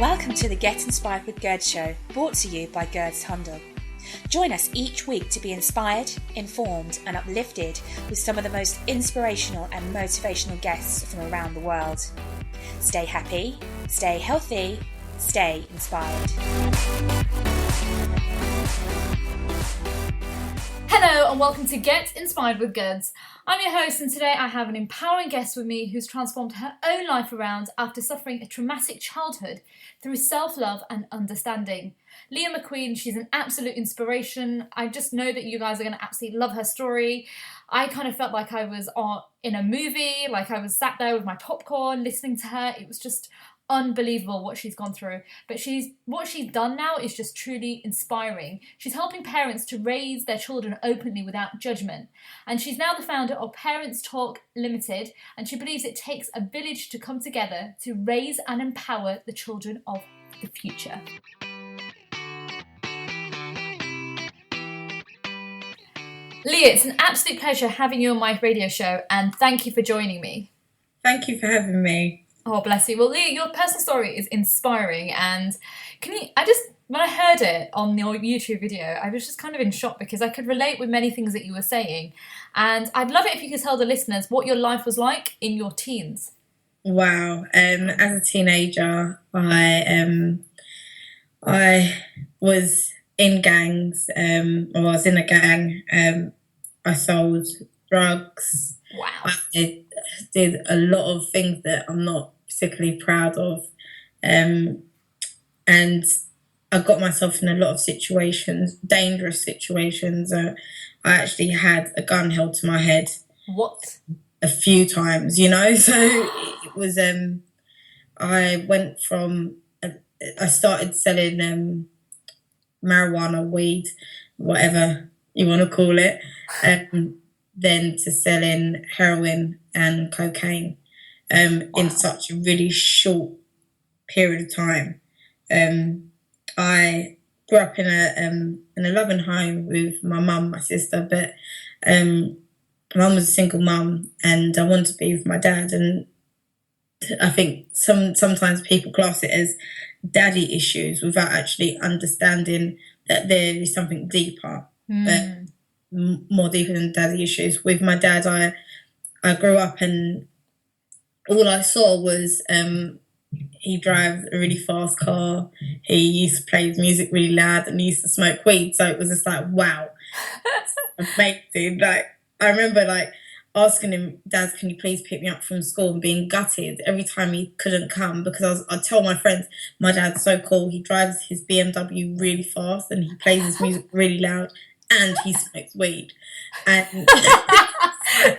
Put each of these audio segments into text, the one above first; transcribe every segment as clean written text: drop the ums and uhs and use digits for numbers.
Welcome to the Get Inspired with Gerd show, brought to you by Gerd's Handel. Join us each week to be inspired, informed and uplifted with some of the most inspirational and motivational guests from around the world. Stay happy, stay healthy, stay inspired. Hello and welcome to Get Inspired with Gerds. I'm your host, and today I have an empowering guest with me who's transformed her own life around after suffering a traumatic childhood through self-love and understanding. Leah McQueen, she's an absolute inspiration. I just know that you guys are going to absolutely love her story. I kind of felt like I was in a movie, like I was sat there with my popcorn listening to her. It was just unbelievable what she's gone through, but what she's done now is just truly inspiring. She's helping parents to raise their children openly without judgment, and she's now the founder of Parents Talk Limited, and she believes it takes a village to come together to raise and empower the children of the future. Leah, it's an absolute pleasure having you on my radio show, and thank you for joining me. Thank you for having me. Oh, bless you. Well, Leah, your personal story is inspiring, and when I heard it on your YouTube video, I was just kind of in shock because I could relate with many things that you were saying, and I'd love it if you could tell the listeners what your life was like in your teens. Wow. As a teenager, I was in gangs. I was in a gang. I sold drugs. Wow. I did a lot of things that I'm not particularly proud of. And I got myself in a lot of situations, dangerous situations. I actually had a gun held to my head. What? A few times, so it was, I started selling marijuana, weed, whatever you want to call it, then to selling heroin and cocaine in such a really short period of time. I grew up in a loving home with my mum, my sister, but my mum was a single mum and I wanted to be with my dad, and I think sometimes people class it as daddy issues without actually understanding that there is something deeper, more deeper than daddy issues. With my dad, I grew up and all I saw was he drives a really fast car. He used to play his music really loud and he used to smoke weed. So it was just like, wow, amazing. Like, I remember asking him, Dad, can you please pick me up from school, and being gutted every time he couldn't come, because I told my friends, my dad's so cool. He drives his BMW really fast and he plays his music really loud and he smokes weed. And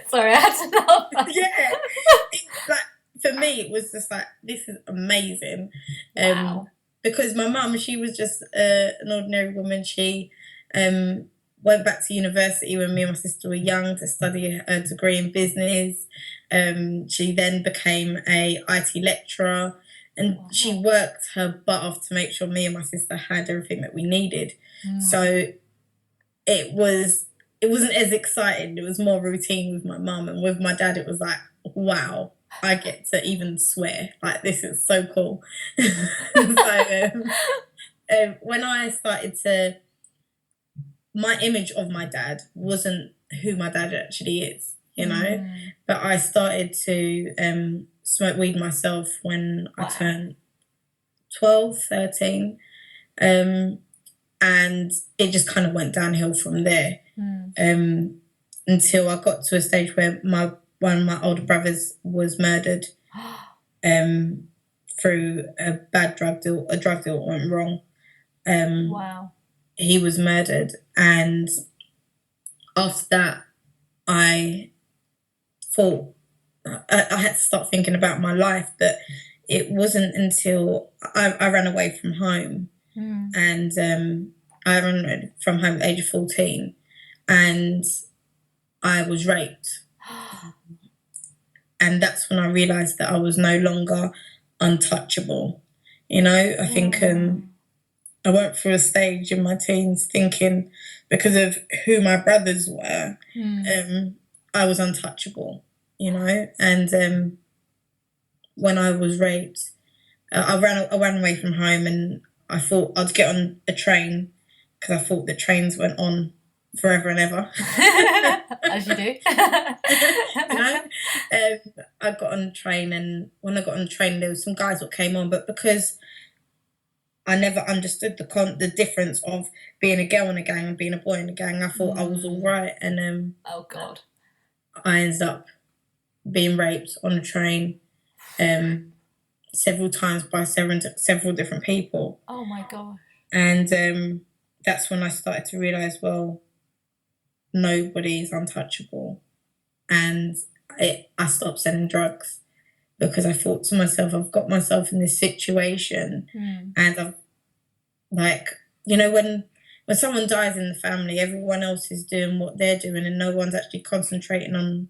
sorry, I had to know. Yeah. For me, it was just like, this is amazing. Wow. Because my mum, she was just an ordinary woman. She went back to university when me and my sister were young to study a degree in business. She then became a IT lecturer, and she worked her butt off to make sure me and my sister had everything that we needed. So it wasn't as exciting. It was more routine with my mum, and with my dad, it was like, wow, I get to even swear. Like, this is so cool. So when I started to, my image of my dad wasn't who my dad actually is, but I started to smoke weed myself when I turned 12, 13. And it just kind of went downhill from there, until I got to a stage where one of my older brothers was murdered through a bad drug deal. A drug deal went wrong. Wow. He was murdered, and after that, I thought I had to start thinking about my life. That it wasn't until I ran away from home, and I ran from home at the age of 14, and I was raped. And that's when I realised that I was no longer untouchable. I think I went through a stage in my teens thinking, because of who my brothers were, I was untouchable, And when I was raped, I ran away from home, and I thought I'd get on a train because I thought the trains went on forever and ever. As you do. You know? I got on the train, and when I got on the train, there was some guys that came on, but because I never understood the difference of being a girl in a gang and being a boy in a gang, I thought I was all right, and Oh God. I ended up being raped on a train several times by several different people. Oh my God. And that's when I started to realise, well, nobody's untouchable. And I stopped selling drugs because I thought to myself, I've got myself in this situation, and I've, like, you know, when someone dies in the family, everyone else is doing what they're doing, and no one was actually concentrating on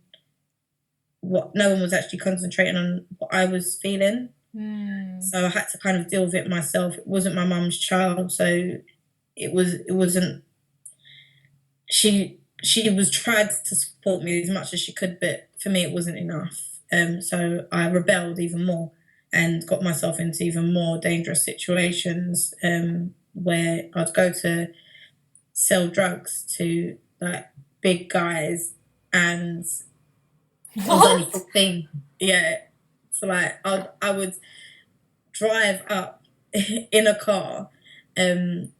what I was feeling. So I had to kind of deal with it myself. It wasn't my mum's child, so it wasn't. She was tried to support me as much as she could, but for me it wasn't enough. So I rebelled even more and got myself into even more dangerous situations, where I'd go to sell drugs to like big guys, and I was only 15. Yeah. So like I would drive up in a car, in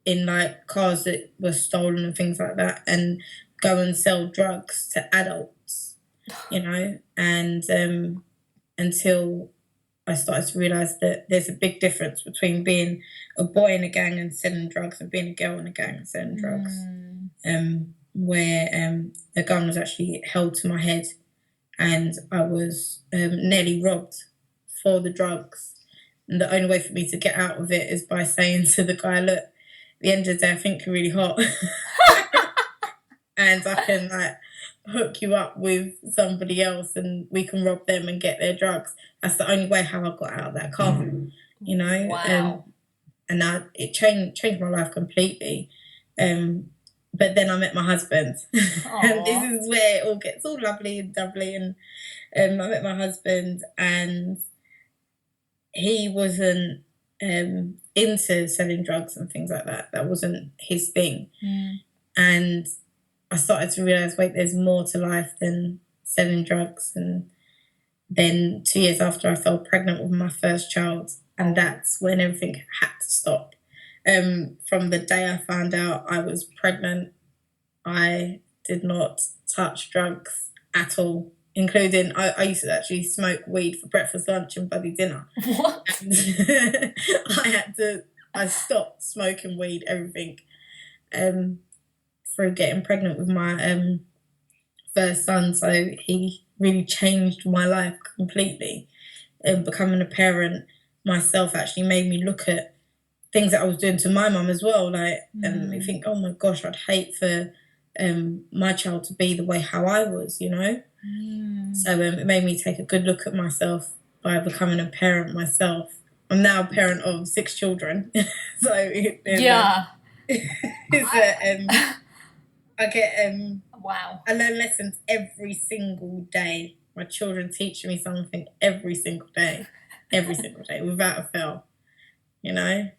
like cars that were stolen and things like that, and go and sell drugs to adults, you know, and until I started to realise that there's a big difference between being a boy in a gang and selling drugs and being a girl in a gang and selling drugs. Where a gun was actually held to my head, and I was nearly robbed for the drugs. And the only way for me to get out of it is by saying to the guy, look, at the end of the day, I think you're really hot. And I can like hook you up with somebody else and we can rob them and get their drugs. That's the only way how I got out of that car, you know? Wow. And it changed my life completely. But then I met my husband. And this is where it all gets all lovely and doubly. And I met my husband, and he wasn't into selling drugs and things like that. That wasn't his thing. And I started to realise, wait, there's more to life than selling drugs. And then 2 years after, I fell pregnant with my first child, and that's when everything had to stop. From the day I found out I was pregnant, I did not touch drugs at all, including I used to actually smoke weed for breakfast, lunch, and bloody dinner. What? And I stopped smoking weed, everything, through getting pregnant with my first son. So he really changed my life completely. Becoming a parent myself actually made me look at things that I was doing to my mum as well, like, and you think, oh my gosh, I'd hate for my child to be the way how I was, you know. So it made me take a good look at myself by becoming a parent myself. I'm now a parent of 6 children, so I get wow. I learn lessons every single day. My children teach me something every single day, without a fail, you know.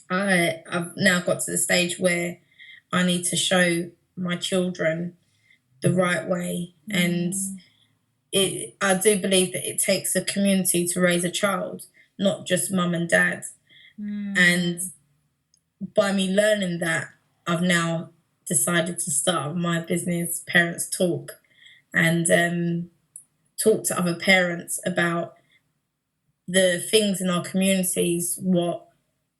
I've now got to the stage where I need to show my children the right way, and I do believe that it takes a community to raise a child, not just mum and dad. And by me learning that, I've now decided to start my business, Parents Talk, and talk to other parents about the things in our communities what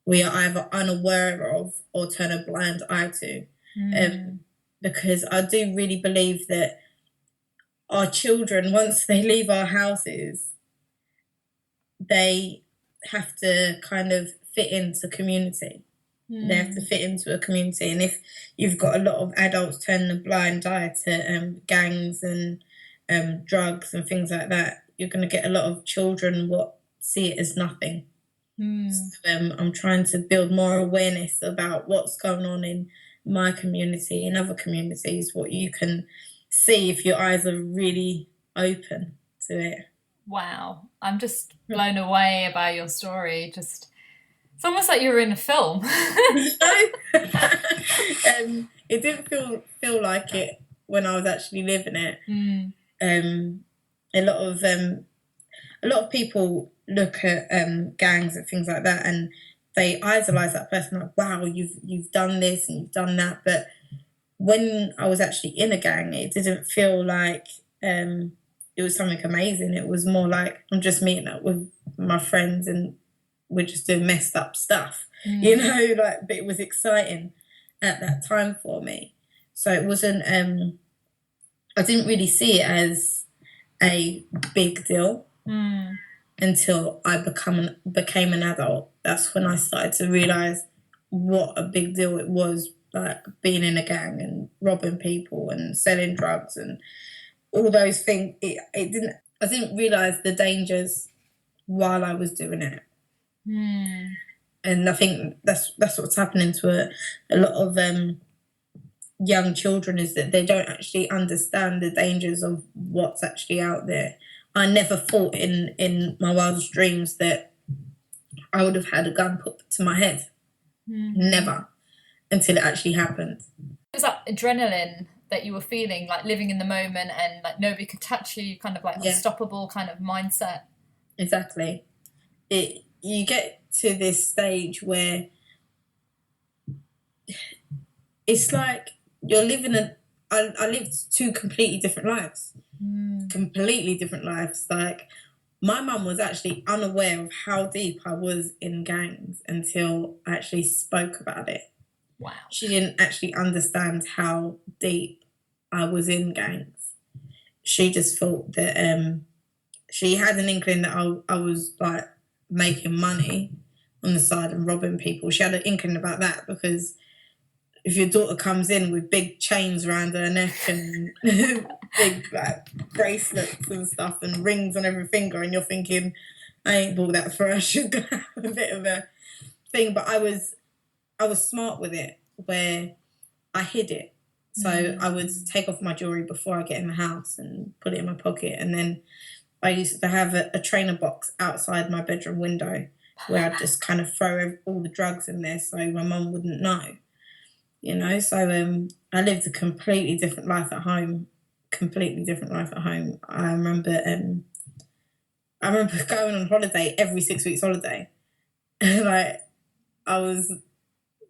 we are either unaware of or turn a blind eye to. Because I do really believe that our children, once they leave our houses, they have to kind of fit into community. They have to fit into a community. And if you've got a lot of adults turning a blind eye to gangs and drugs and things like that, you're going to get a lot of children what see it as nothing. So, I'm trying to build more awareness about what's going on in my community and other communities, what you can see if your eyes are really open to it. Wow. I'm just blown away by your story. Just it's almost like you were in a film. It didn't feel like it when I was actually living it. Mm. A lot of people look at gangs and things like that, and they idolize that person. Like, wow, you've done this and you've done that. But when I was actually in a gang, it didn't feel like it was something amazing. It was more like I'm just meeting up with my friends and we're just doing messed up stuff, you know. Like, but it was exciting at that time for me. So it wasn't. I didn't really see it as a big deal until I became an adult. That's when I started to realize what a big deal it was, like being in a gang and robbing people and selling drugs and all those things. I didn't realize the dangers while I was doing it. And I think that's what's happening to a lot of young children, is that they don't actually understand the dangers of what's actually out there. I never thought in my wildest dreams that I would have had a gun put to my head. Never, until it actually happened. It was that adrenaline that you were feeling, like living in the moment and like nobody could touch you, kind of like unstoppable kind of mindset. Exactly. You get to this stage where it's like you're living I lived two completely different lives. Completely different lives. Like, my mum was actually unaware of how deep I was in gangs until I actually spoke about it. Wow. She didn't actually understand how deep I was in gangs. She just thought that she had an inkling that I was like making money on the side and robbing people. She had an inkling about that, because if your daughter comes in with big chains around her neck and big like bracelets and stuff and rings on every finger, and you're thinking, I ain't bought that for her, she's gonna have a bit of a thing. But I was smart with it, where I hid it. So I would take off my jewellery before I get in the house and put it in my pocket. And then I used to have a trainer box outside my bedroom window where I'd just kind of throw all the drugs in there so my mum wouldn't know. You know, so I lived a completely different life at home. I remember going on holiday every 6 weeks holiday. Like, I was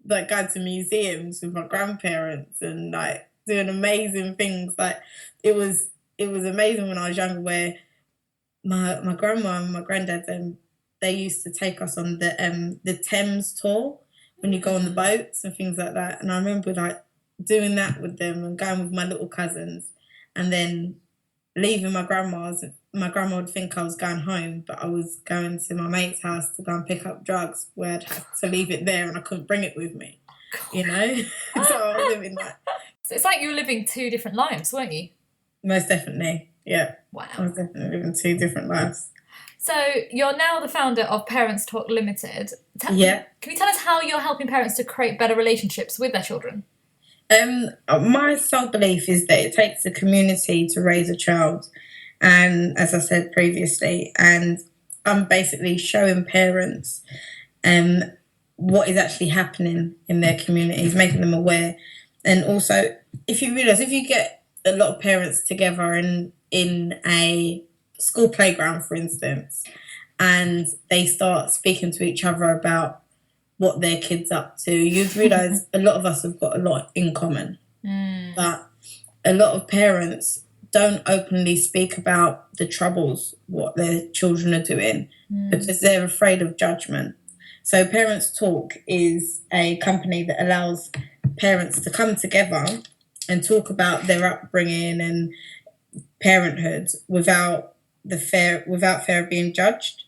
like going to museums with my grandparents and like doing amazing things. Like, it was amazing when I was younger, where my grandma and my granddad they used to take us on the Thames tour, when you go on the boats and things like that. And I remember like doing that with them and going with my little cousins, and then leaving my grandma's. My grandma would think I was going home, but I was going to my mate's house to go and pick up drugs, where I'd have to leave it there and I couldn't bring it with me, you know? So I was living that. So it's like you were living two different lives, weren't you? Most definitely, yeah. Wow. I was definitely living two different lives. So you're now the founder of Parents Talk Limited. Yeah. Can you tell us how you're helping parents to create better relationships with their children? My sole belief is that it takes a community to raise a child. And as I said previously, and I'm basically showing parents what is actually happening in their communities, making them aware. And also, if you get a lot of parents together in a school playground, for instance, and they start speaking to each other about what their kid's up to, you'd realise a lot of us have got a lot in common. But a lot of parents don't openly speak about the troubles, what their children are doing, because they're afraid of judgment. So Parents Talk is a company that allows parents to come together and talk about their upbringing and parenthood without fear of being judged.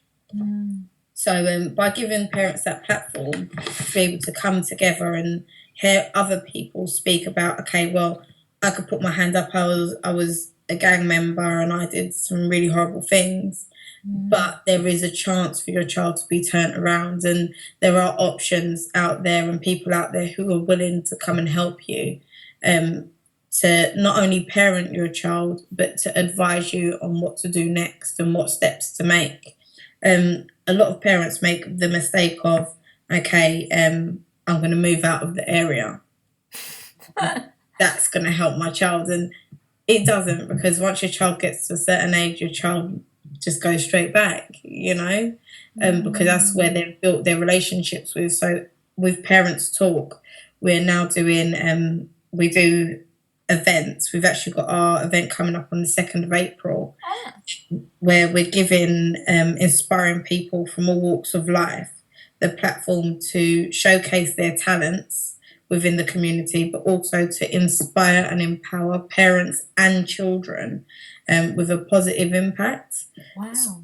So by giving parents that platform to be able to come together and hear other people speak about, okay, well, I could put my hand up, I was a gang member and I did some really horrible things, but there is a chance for your child to be turned around, and there are options out there and people out there who are willing to come and help you to not only parent your child, but to advise you on what to do next and what steps to make. A lot of parents make the mistake of, okay, I'm going to move out of the area. That's going to help my child. And it doesn't, because once your child gets to a certain age, your child just goes straight back, because that's where they've built their relationships with. So with Parents Talk, we're now doing, we do events. We've actually got our event coming up on the 2nd of April, where we're giving inspiring people from all walks of life the platform to showcase their talents within the community, but also to inspire and empower parents and children with a positive impact. Wow.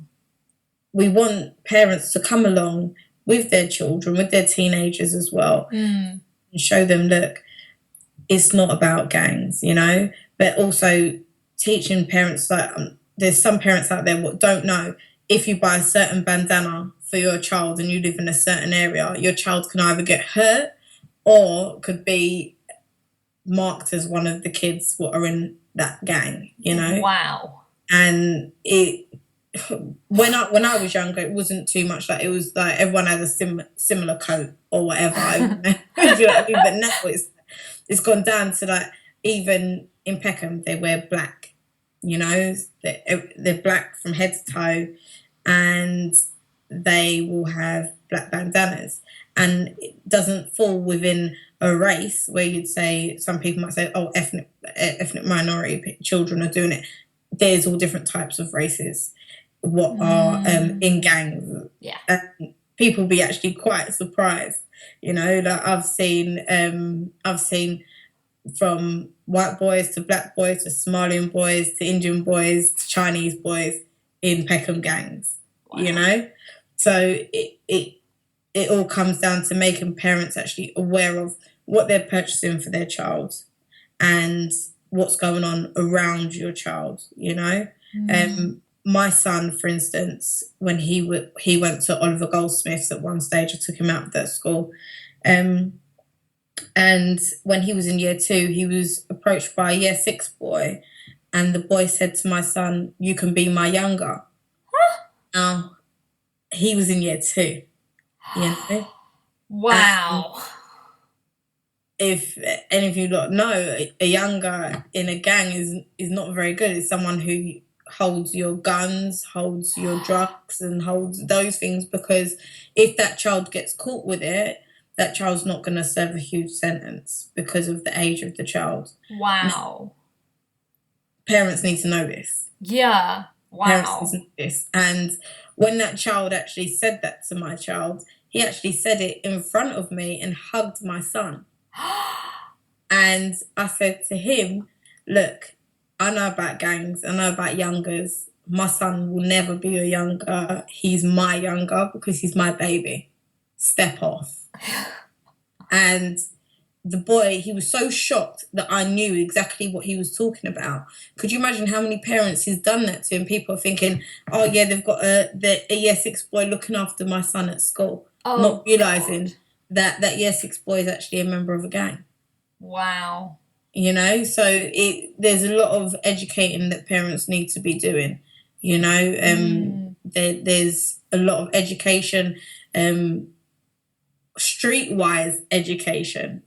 We want parents to come along with their children, with their teenagers as well, and show them, look, it's not about gangs, but also teaching parents that there's some parents out there what don't know, if you buy a certain bandana for your child and you live in a certain area, your child can either get hurt or could be marked as one of the kids what are in that gang, Wow. And when I was younger, it wasn't too much like, it was like everyone had a similar coat or whatever. But now it's gone down to like, even in Peckham, they wear black, they're black from head to toe, and they will have black bandanas. And it doesn't fall within a race where you'd say, some people might say, oh, ethnic minority children are doing it. There's all different types of races what are in gangs. Yeah. People be actually quite surprised, that I've seen from white boys to black boys to Somalian boys to Indian boys to Chinese boys in Peckham gangs. Wow. So it all comes down to making parents actually aware of what they're purchasing for their child and what's going on around your child, my son, for instance, when he went to Oliver Goldsmith's at one stage, I took him out of that school, and when he was in year 2, he was approached by a year 6 boy, and the boy said to my son, "You can be my younger." Now, he was in year 2, Wow. If any of you don't know, a younger in a gang is not very good. It's someone who holds your guns, holds your drugs, and holds those things, because if that child gets caught with it, that child's not going to serve a huge sentence because of the age of the child. Wow. Parents need to know this. Yeah. Wow. Parents need to know this. And when that child actually said that to my child, he actually said it in front of me and hugged my son. And I said to him, look, I know about gangs, I know about youngers. My son will never be a younger. He's my younger because he's my baby. Step off. And the boy, he was so shocked that I knew exactly what he was talking about. Could you imagine how many parents he's done that to? And people are thinking, oh yeah, they've got a year 6 boy looking after my son at school. Not realising that year 6 boy is actually a member of a gang. Wow. So there's a lot of educating that parents need to be doing, there's a lot of education, streetwise education,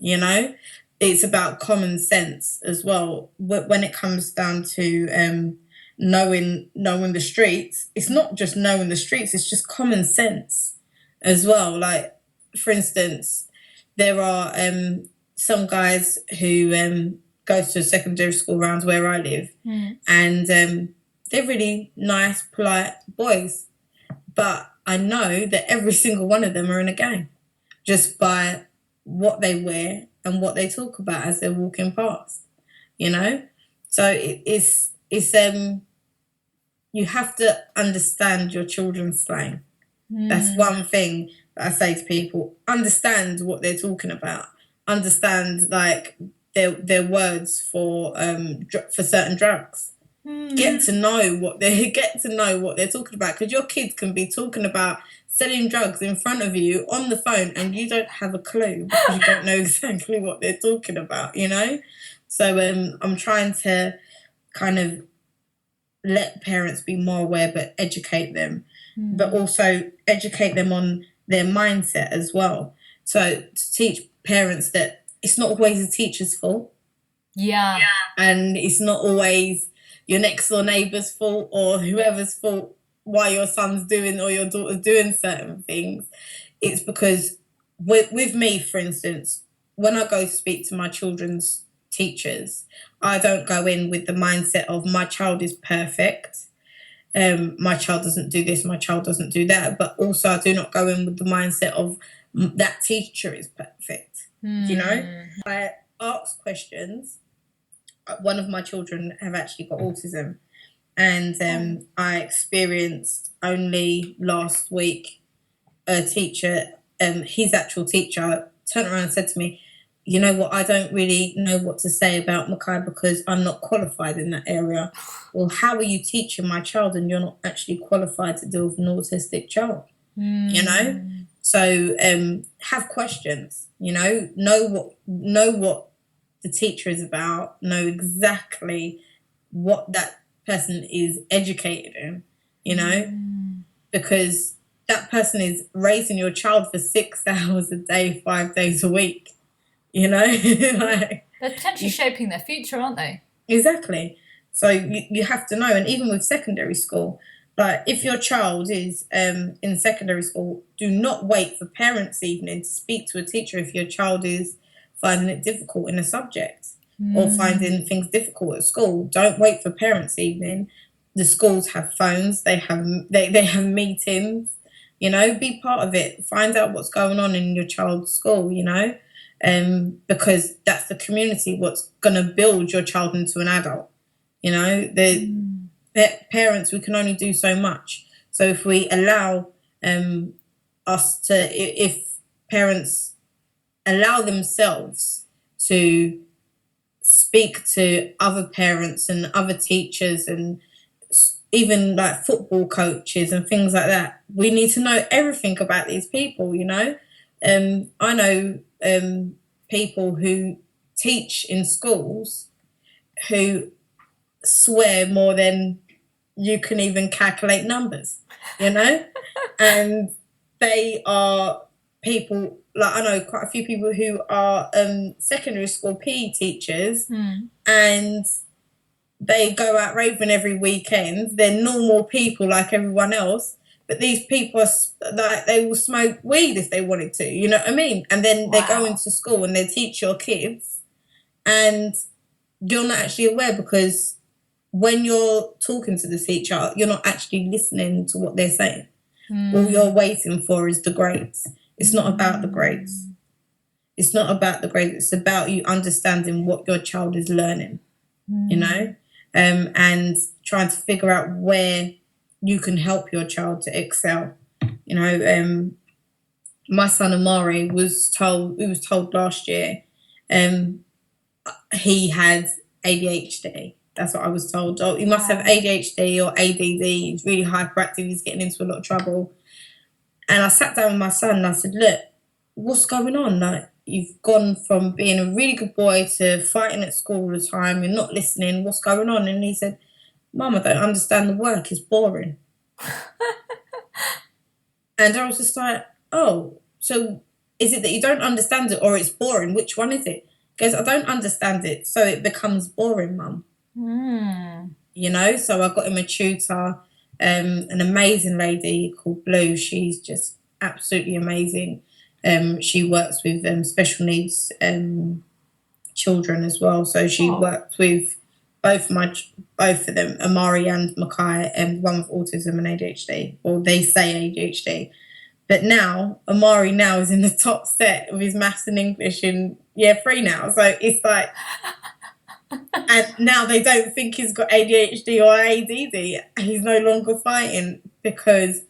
it's about common sense as well. When it comes down to knowing the streets, it's not just knowing the streets, it's just common sense as well. Like, for instance, there are some guys who goes to secondary school around where I live, and they're really nice, polite boys, but I know that every single one of them are in a gang just by what they wear and what they talk about as they're walking past, so it's you have to understand your children's slang. That's one thing that I say to people: understand what they're talking about, understand like their words for certain drugs. Get to know what they're talking about, because your kids can be talking about selling drugs in front of you on the phone and you don't have a clue because you don't know exactly what they're talking about, So I'm trying to kind of let parents be more aware, but educate them, but also educate them on their mindset as well. So to teach parents that it's not always the teacher's fault. Yeah. And it's not always your next door neighbour's fault or whoever's fault why your son's doing or your daughter's doing certain things. It's because with me, for instance, when I go speak to my children's teachers, I don't go in with the mindset of my child is perfect. My child doesn't do this, my child doesn't do that. But also I do not go in with the mindset of that teacher is perfect. You know? I ask questions. One of my children have actually got autism. And I experienced only last week a teacher, his actual teacher, turned around and said to me, you know what, I don't really know what to say about Mackay because I'm not qualified in that area. Well, how are you teaching my child and you're not actually qualified to deal with an autistic child? You know? So have questions, you know what the teacher is about, know exactly what that person is educated in, you know, because that person is raising your child for 6 hours a day, 5 days a week, you know. Like, they're potentially shaping their future, aren't they? Exactly. So you have to know. And even with secondary school, like if your child is in secondary school, do not wait for parents' evening to speak to a teacher if your child is finding it difficult in a subject or finding things difficult at school. Don't wait for parents' evening. The schools have phones. They have meetings. You know, be part of it. Find out what's going on in your child's school. You know, because that's the community. What's going to build your child into an adult. You know, the parents, we can only do so much. So if we allow if parents allow themselves to speak to other parents and other teachers and even like football coaches and things like that, we need to know everything about these people, you know. I know people who teach in schools who swear more than you can even calculate numbers, you know. And they are people, like I know quite a few people who are secondary school PE teachers, and they go out raving every weekend. They're normal people like everyone else, but these people are like, they will smoke weed if they wanted to, you know what I mean? And then they go into school and they teach your kids, and you're not actually aware because when you're talking to the teacher, you're not actually listening to what they're saying. All you're waiting for is the grades. It's not about the grades. It's not about the grades. It's about you understanding what your child is learning, you know, and trying to figure out where you can help your child to excel. You know, my son Amari was told last year he had ADHD. That's what I was told. Oh, he must have ADHD or ADD. He's really hyperactive. He's getting into a lot of trouble. And I sat down with my son and I said, look, what's going on? Like, you've gone from being a really good boy to fighting at school all the time. You're not listening. What's going on? And he said, Mum, I don't understand the work. It's boring. And I was just like, oh, so is it that you don't understand it or it's boring? Which one is it? He goes, I don't understand it, so it becomes boring, Mum. You know, so I got him a tutor, an amazing lady called Blue. She's just absolutely amazing. She works with special needs children as well. So she worked with both of them, Amari and Mackay, one with autism and ADHD, or they say ADHD. But now Amari now is in the top set of his maths and English in year 3 now. So it's like. And now they don't think he's got ADHD or ADD. He's no longer fighting because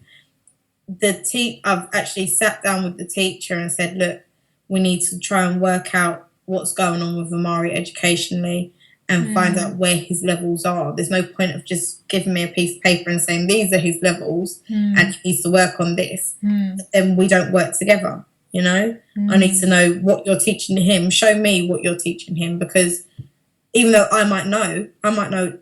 I've actually sat down with the teacher and said, look, we need to try and work out what's going on with Amari educationally and find out where his levels are. There's no point of just giving me a piece of paper and saying these are his levels and he needs to work on this. Then we don't work together, you know. I need to know what you're teaching him. Show me what you're teaching him, because even though I might know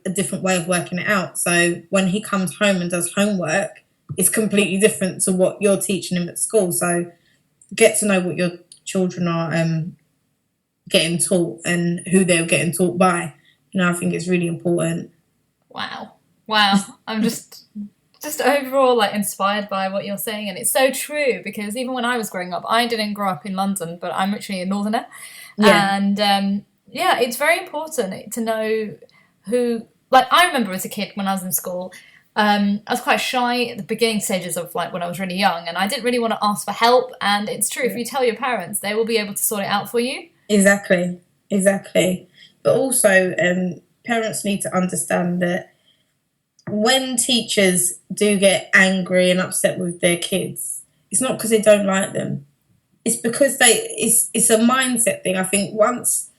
a different way of working it out. So when he comes home and does homework, it's completely different to what you're teaching him at school. So get to know what your children are getting taught and who they're getting taught by. I think it's really important. Wow. I'm just overall like inspired by what you're saying, and it's so true, because even when I was growing up, I didn't grow up in London, but I'm actually a northerner. And it's very important to know who, like, I remember as a kid when I was in school, I was quite shy at the beginning stages of like when I was really young, and I didn't really want to ask for help. And it's true, if you tell your parents, they will be able to sort it out for you. Exactly. But also, parents need to understand that when teachers do get angry and upset with their kids, it's not because they don't like them. It's because it's a mindset thing. I think once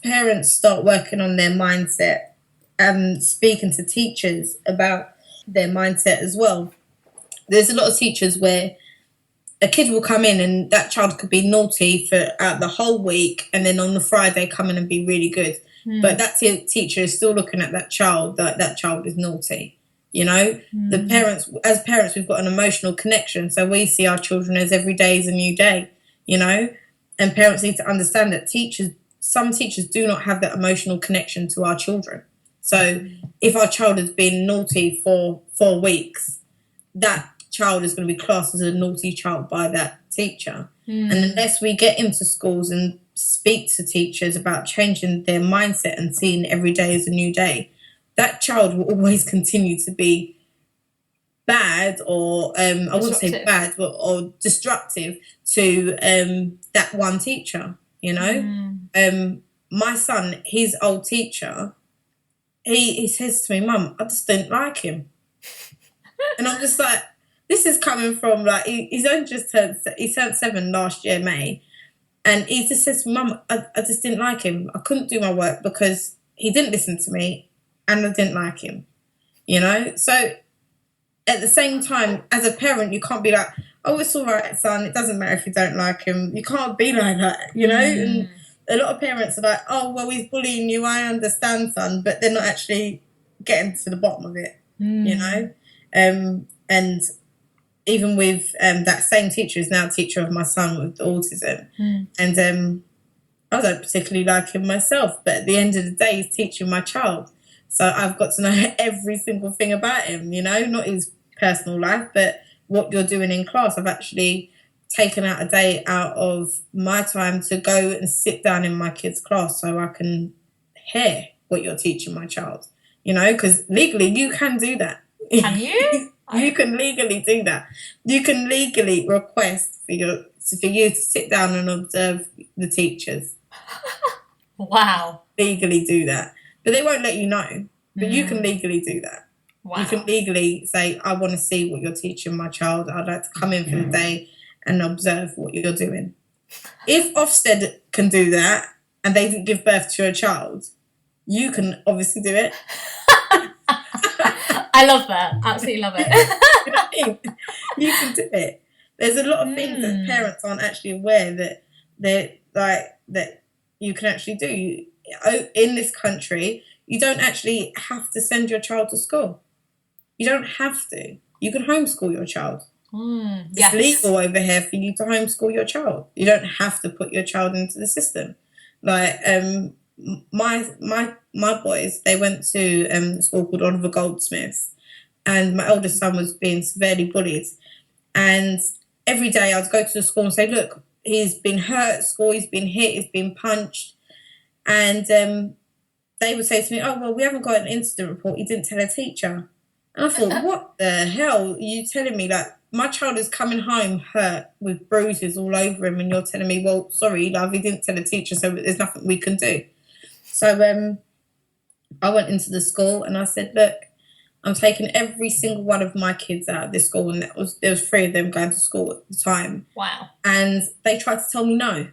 parents start working on their mindset and speaking to teachers about their mindset as well, there's a lot of teachers where a kid will come in and that child could be naughty for the whole week, and then on the Friday come in and be really good. But that teacher is still looking at that child like that child is naughty. The parents, we've got an emotional connection, so we see our children as every day is a new day. And parents need to understand that some teachers do not have that emotional connection to our children. So if our child has been naughty for 4 weeks, that child is going to be classed as a naughty child by that teacher. And unless we get into schools and speak to teachers about changing their mindset and seeing every day as a new day, that child will always continue to be bad, or I wouldn't say bad, but or destructive to that one teacher. My son, his old teacher, he says to me, "Mum, I just didn't like him," and I'm just like, this is coming from like he's only just turned 7 last year, May. And he just says, "Mum, I just didn't like him. I couldn't do my work because he didn't listen to me and I didn't like him." So at the same time, as a parent, you can't be like, "Oh, it's all right, son. It doesn't matter if you don't like him." You can't be like that, And a lot of parents are like, "Oh, well, he's bullying you. I understand, son," but they're not actually getting to the bottom of it, And even with that same teacher is now a teacher of my son with autism. And I don't particularly like him myself, but at the end of the day, he's teaching my child. So I've got to know every single thing about him, not his personal life, but what you're doing in class. I've actually taken out a day out of my time to go and sit down in my kid's class so I can hear what you're teaching my child, because legally you can do that. Can you? You can legally do that. You can legally request for you to sit down and observe the teachers. Wow. Legally do that. But they won't let you know. But you can legally do that. Wow. You can legally say, "I want to see what you're teaching my child. I'd like to come in for the day and observe what you're doing." If Ofsted can do that and they didn't give birth to a child, you can obviously do it. I love that. Absolutely love it. You know what I mean? You can do it. There's a lot of things that parents aren't actually aware that you can actually do. In this country, you don't actually have to send your child to school. You don't have to. You can homeschool your child. It's legal over here for you to homeschool your child. You don't have to put your child into the system. Like my boys, they went to a school called Oliver Goldsmiths, and my eldest son was being severely bullied. And every day I'd go to the school and say, "Look, he's been hurt at school, he's been hit, he's been punched." And they would say to me, "Oh, well, we haven't got an incident report, he didn't tell a teacher." And I thought, what the hell are you telling me? Like, my child is coming home hurt with bruises all over him, and you're telling me, "Well, sorry, love, he didn't tell a teacher, so there's nothing we can do." So I went into the school and I said, "Look, I'm taking every single one of my kids out of this school," and there was 3 of them going to school at the time. Wow. And they tried to tell me no.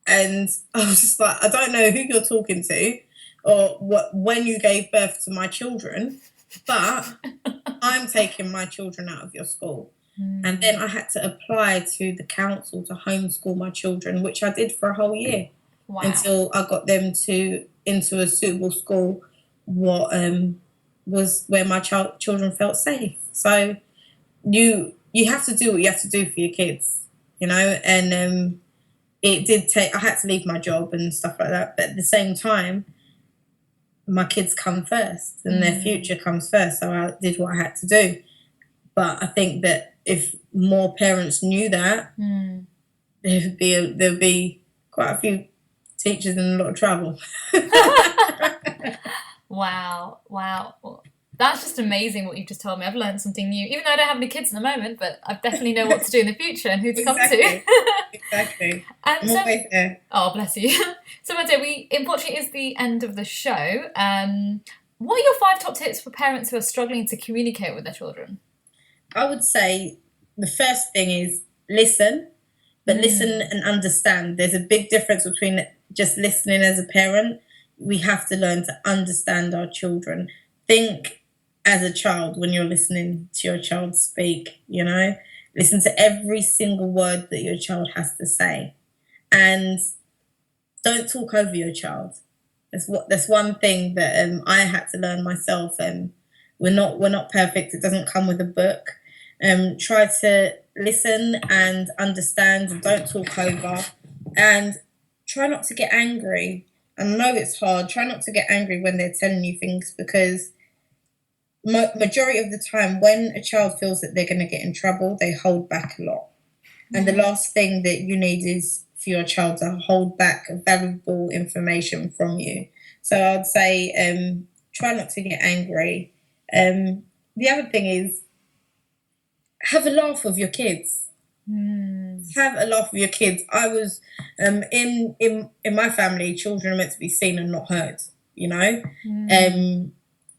And I was just like, I don't know who you're talking to or when you gave birth to my children, but I'm taking my children out of your school. And then I had to apply to the council to homeschool my children, which I did for a whole year. Wow. until I got them into a suitable school, what was where my children felt safe. So you have to do what you have to do for your kids, you know. And it did take. I had to leave my job and stuff like that, but at the same time, my kids come first, and their future comes first. So I did what I had to do. But I think that if more parents knew that, there'd be quite a few teachers in a lot of trouble. Wow. Well, that's just amazing what you've just told me. I've learned something new, even though I don't have any kids in the moment, but I definitely know what to do in the future and who to come to. Exactly. And I'm always there. Oh, bless you. So, Monday, unfortunately, is the end of the show. What are your 5 top tips for parents who are struggling to communicate with their children? I would say the first thing is listen, but listen and understand. There's a big difference between just listening as a parent. We have to learn to understand our children. Think as a child when you're listening to your child speak, you know. Listen to every single word that your child has to say. And don't talk over your child. That's one thing that I had to learn myself. We're not perfect. It doesn't come with a book. Try to listen and understand, and don't talk over, and try not to get angry. I know it's hard. Try not to get angry when they're telling you things, because majority of the time when a child feels that they're going to get in trouble, they hold back a lot. And the last thing that you need is for your child to hold back valuable information from you. So I'd say try not to get angry. The other thing is have a laugh with your kids. Have a laugh with your kids. I was in my family, children are meant to be seen and not heard, you know.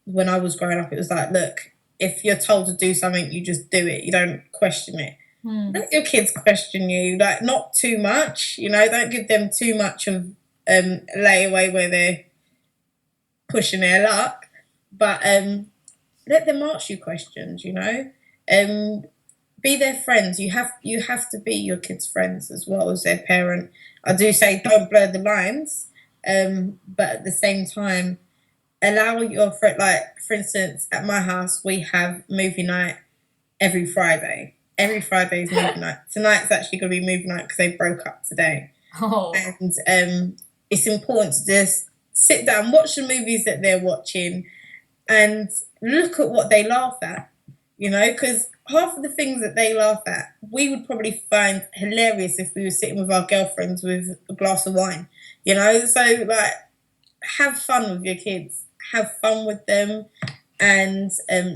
When I was growing up, it was like, look, if you're told to do something, you just do it. You don't question it. Let your kids question you, like, not too much, you know. Don't give them too much of layaway where they're pushing their luck, but let them ask you questions, you know. Be their friends. You have to be your kids' friends as well as their parent. I do say don't blur the lines, but at the same time, allow your friend. Like, for instance, at my house, we have movie night every Friday. Every Friday is movie night. Tonight's actually going to be movie night because they broke up today. And it's important to just sit down, watch the movies that they're watching, and look at what they laugh at, you know, because half of the things that they laugh at, we would probably find hilarious if we were sitting with our girlfriends with a glass of wine, you know. So, like, have fun with your kids. Have fun with them, and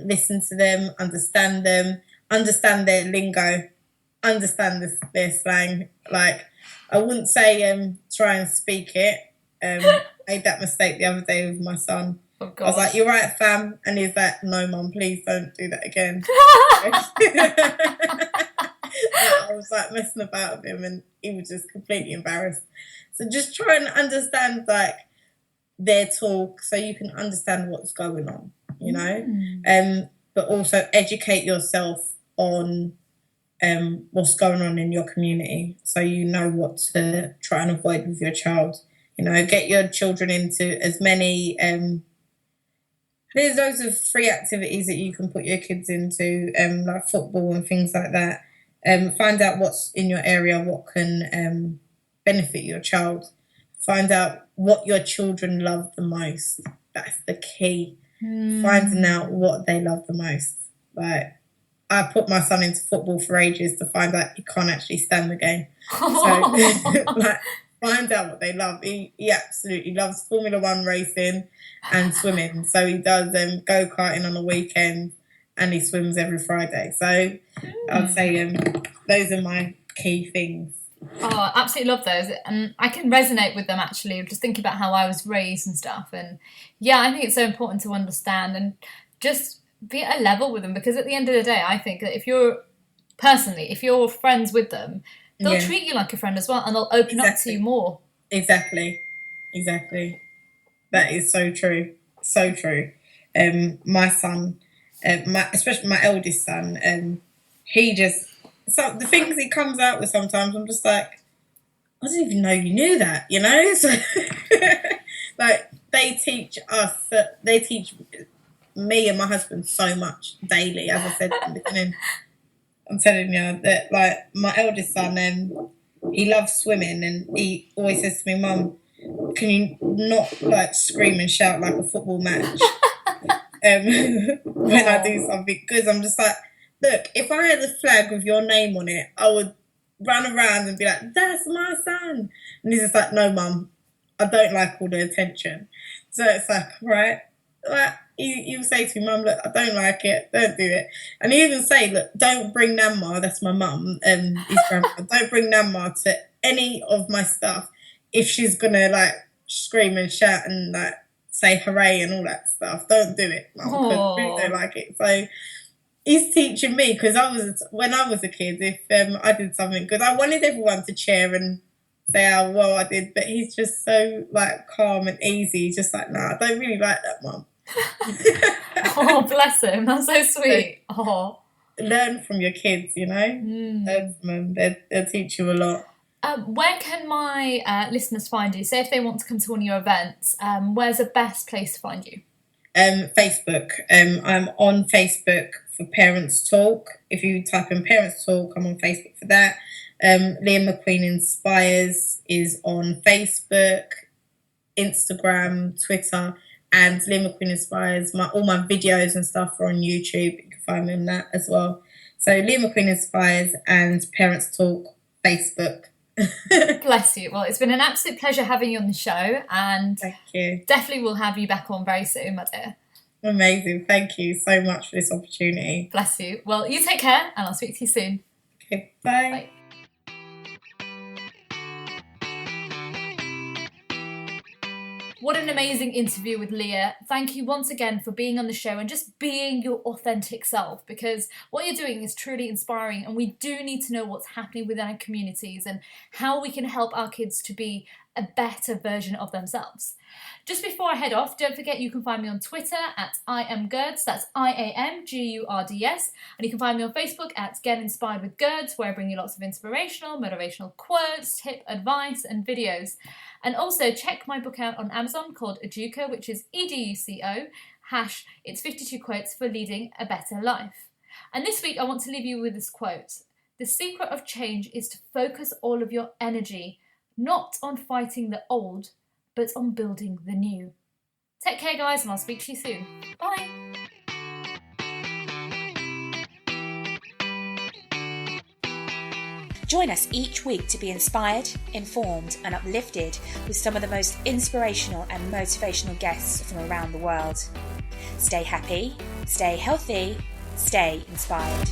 listen to them, understand their lingo, understand their slang. Like, I wouldn't say try and speak it. I made that mistake the other day with my son. Oh, I was like, "You're right, fam," and he's like, "No, mum, please don't do that again." I was like messing about with him, and he was just completely embarrassed. So just try and understand, like, their talk, so you can understand what's going on, you know. But also educate yourself on what's going on in your community, so you know what to try and avoid with your child. You know, get your children into as many there's loads of free activities that you can put your kids into, like football and things like that. Find out what's in your area, what can benefit your child. Find out what your children love the most. That's the key. Finding out what they love the most. Like, I put my son into football for ages to find out he can't actually stand the game. So, like, find out what they love. He absolutely loves Formula One racing and swimming. So he does go-karting on the weekend, and he swims every Friday. So I'd say those are my key things. Oh, I absolutely love those. And I can resonate with them, actually, just thinking about how I was raised and stuff. And yeah, I think it's so important to understand and just be at a level with them, because at the end of the day, I think that if you're friends with them, they'll treat you like a friend as well, and they'll open up to you more. Exactly. That is so true. So true. My son, especially my eldest son, he just, so the things he comes out with sometimes, I'm just like, I didn't even know you knew that, you know? So, like, they teach me and my husband so much daily, as I said in the beginning. I'm telling you that, like, my eldest son, he loves swimming, and he always says to me, Mum, can you not, like, scream and shout like a football match when I do something? Because I'm just like, look, if I had a flag with your name on it, I would run around and be like, that's my son. And he's just like, no, Mum, I don't like all the attention. So it's like, right, like, you say to me, Mum, look, I don't like it, don't do it. And he even say, look, don't bring Nanma, that's my mum, his grandma, don't bring Nanma to any of my stuff if she's gonna, like, scream and shout and, like, say hooray and all that stuff. Don't do it, Mum, because I really don't like it. So he's teaching me, because when I was a kid, if I did something good, I wanted everyone to cheer and say how well I did, but he's just so, like, calm and easy. He's just like, nah, I don't really like that, Mum. Oh, bless him. That's so sweet. Oh. Learn from your kids, you know. Learn from them. They'll teach you a lot. Where can my listeners find you? Say if they want to come to one of your events, where's the best place to find you? Facebook. I'm on Facebook for Parents Talk. If you type in Parents Talk, I'm on Facebook for that. Leah McQueen Inspires is on Facebook, Instagram, Twitter, and Leah McQueen Inspires. All my videos and stuff are on YouTube. You can find me on that as well. So Leah McQueen Inspires and Parents Talk, Facebook. Bless you. Well, it's been an absolute pleasure having you on the show, and thank you. Definitely will have you back on very soon, my dear. Amazing. Thank you so much for this opportunity. Bless you. Well, you take care, and I'll speak to you soon. Okay, bye. Bye. What an amazing interview with Leah. Thank you once again for being on the show and just being your authentic self, because what you're doing is truly inspiring, and we do need to know what's happening within our communities and how we can help our kids to be a better version of themselves. Just before I head off, don't forget you can find me on Twitter at IamGurds, that's IamGurds, and you can find me on Facebook at Get Inspired with Gurds, where I bring you lots of inspirational, motivational quotes, tip, advice and videos. And also check my book out on Amazon called Educo, which is EDUCO, it's 52 quotes for leading a better life. And this week I want to leave you with this quote. The secret of change is to focus all of your energy not on fighting the old, but on building the new. Take care, guys, and I'll speak to you soon. Bye. Join us each week to be inspired, informed and uplifted with some of the most inspirational and motivational guests from around the world. Stay happy, stay healthy, stay inspired.